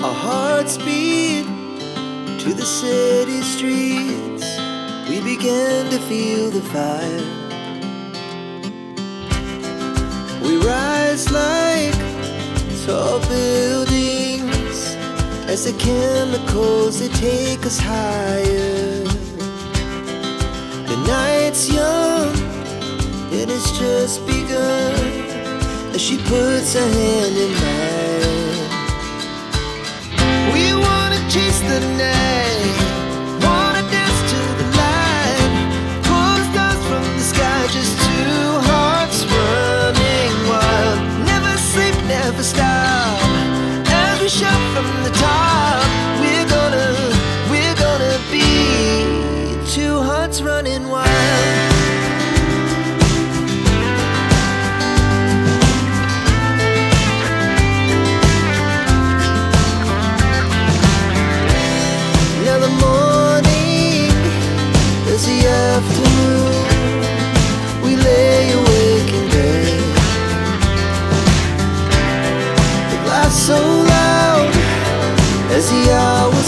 Our hearts beat to the city streets. We began to feel the fire. We rise like tall buildings as the chemicals, they take us higher. The night's young and it's just begun as she puts her hand in mine. We wanna chase the night, wanna dance to the light, pull stars from the sky, just two hearts running wild. Never sleep, never stop, as we shout from the top. We're gonna be two hearts running wild. Now the morning is the afternoon. We lay awake in bed. The laughs so loud as the hours